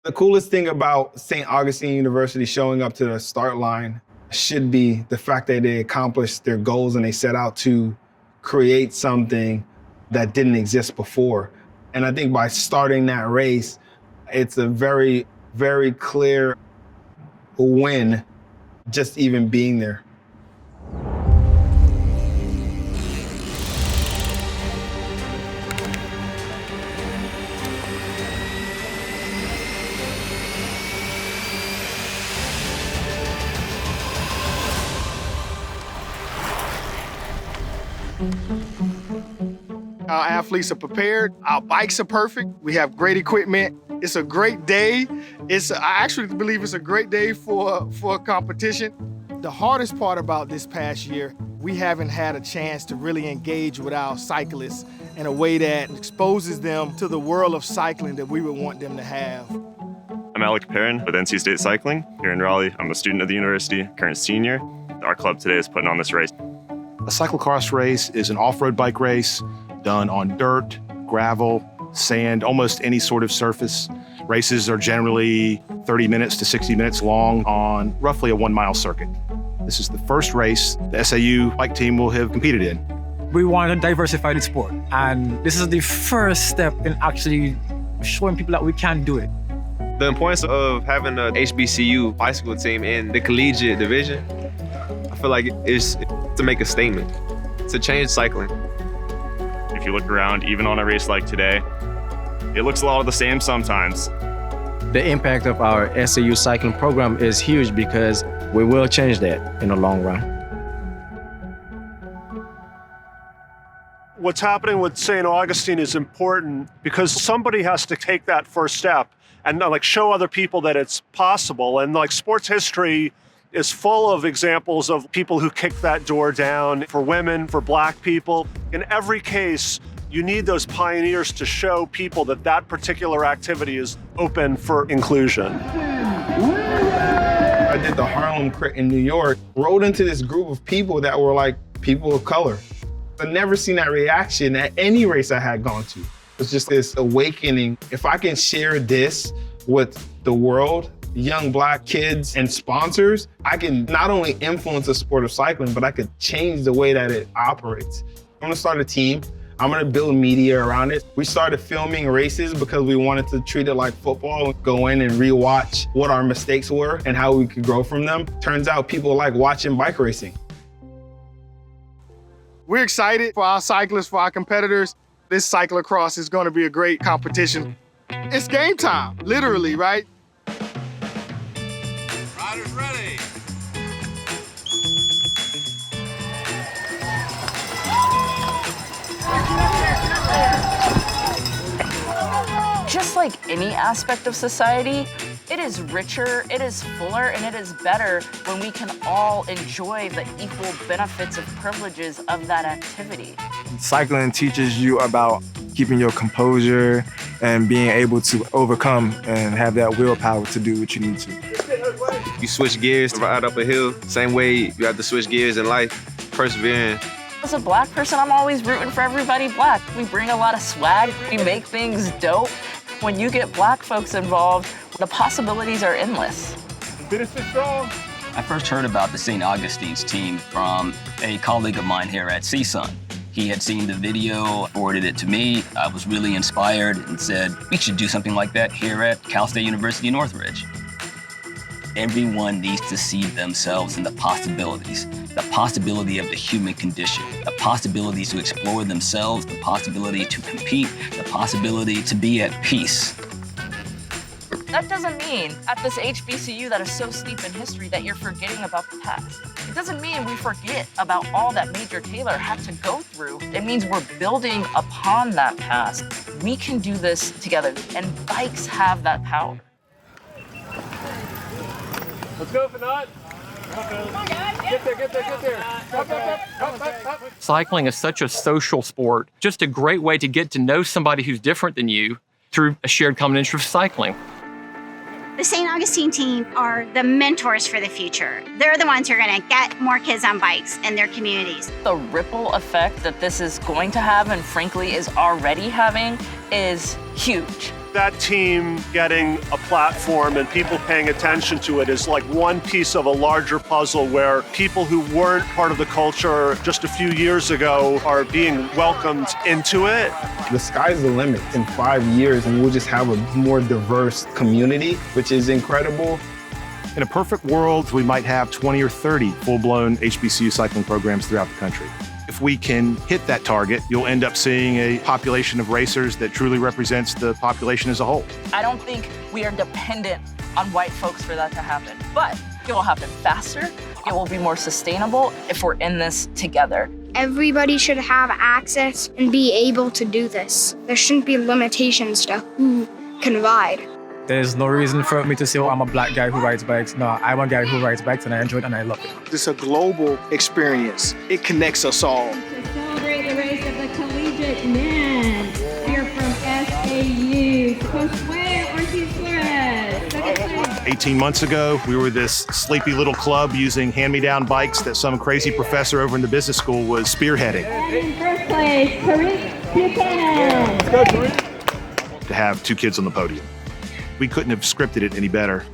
The coolest thing about St. Augustine University showing up to the start line should be the fact that they accomplished their goals and they set out to create something that didn't exist before. And I think by starting that race, it's a very, very clear win just even being there. Our athletes are prepared. Our bikes are perfect. We have great equipment. It's a great day. I actually believe it's a great day for a competition. The hardest part about this past year, we haven't had a chance to really engage with our cyclists in a way that exposes them to the world of cycling that we would want them to have. I'm ALEC PERRIN with NC State Cycling here in Raleigh. I'm a student of the university, current senior. Our club today is putting on this race. A cyclocross race is an off-road bike race done on dirt, gravel, sand, almost any sort of surface. Races are generally 30 minutes to 60 minutes long on roughly a 1-mile circuit. This is the first race the SAU bike team will have competed in. We want a diversified sport, and this is the first step in actually showing people that we can do it. The importance of having a HBCU bicycle team in the collegiate division, I feel like it's to make a statement, to change cycling. If you look around, even on a race like today, it looks a lot of the same sometimes. The impact of our SAU cycling program is huge because we will change that in the long run. What's happening with St. Augustine is important because somebody has to take that first step and show other people that it's possible. And sports history is full of examples of people who kicked that door down for women, for Black people. In every case, you need those pioneers to show people that that particular activity is open for inclusion. I did the Harlem Crit in New York, rode into this group of people that were people of color. I've never seen that reaction at any race I had gone to. It's just this awakening. If I can share this with the world, young Black kids and sponsors, I can not only influence the sport of cycling, but I could change the way that it operates. I'm gonna start a team. I'm gonna build media around it. We started filming races because we wanted to treat it like football, go in and rewatch what our mistakes were and how we could grow from them. Turns out people like watching bike racing. We're excited for our cyclists, for our competitors. This cyclocross is gonna be a great competition. It's game time, literally, right? Riders ready. Just like any aspect of society, it is richer, it is fuller, and it is better when we can all enjoy the equal benefits and privileges of that activity. Cycling teaches you about keeping your composure and being able to overcome and have that willpower to do what you need to. You switch gears to ride up a hill, same way you have to switch gears in life, persevering. As a Black person, I'm always rooting for everybody Black. We bring a lot of swag, we make things dope. When you get Black folks involved, the possibilities are endless. Finish it strong. I first heard about the St. Augustine's team from a colleague of mine here at CSUN. He had seen the video, forwarded it to me. I was really inspired and said, we should do something like that here at Cal State University Northridge. Everyone needs to see themselves in the possibility of the human condition, the possibility to explore themselves, the possibility to compete, the possibility to be at peace. That doesn't mean at this HBCU that is so steep in history that you're forgetting about the past. It doesn't mean we forget about all that Major Taylor had to go through. It means we're building upon that past. We can do this together, and bikes have that power. Let's go, FINOTE. Get there. Cycling is such a social sport, just a great way to get to know somebody who's different than you through a shared common interest, cycling. The St. Augustine team are the mentors for the future. They're the ones who are going to get more kids on bikes in their communities. The ripple effect that this is going to have, and frankly is already having, is huge. That team getting a platform and people paying attention to it is like one piece of a larger puzzle where people who weren't part of the culture just a few years ago are being welcomed into it. The sky's the limit. In 5 years, and we'll just have a more diverse community, which is incredible. In a perfect world, we might have 20 or 30 full-blown HBCU cycling programs throughout the country. If we can hit that target, you'll end up seeing a population of racers that truly represents the population as a whole. I don't think we are dependent on white folks for that to happen, but it will happen faster. It will be more sustainable if we're in this together. Everybody should have access and be able to do this. There shouldn't be limitations to who can ride. There's no reason for me to say, oh, I'm a black guy who rides bikes. No, I'm a guy who rides bikes and I enjoy it and I love it. It's a global experience. It connects us all. To celebrate the race of the collegiate men, we are from SAU, JOSUÉ, ORTIZ-FLOREZ. 18 months ago, we were this sleepy little club using hand-me-down bikes that some crazy professor over in the business school was spearheading. And in first place, TERRIC Buchanan. To have 2 kids on the podium. We couldn't have scripted it any better.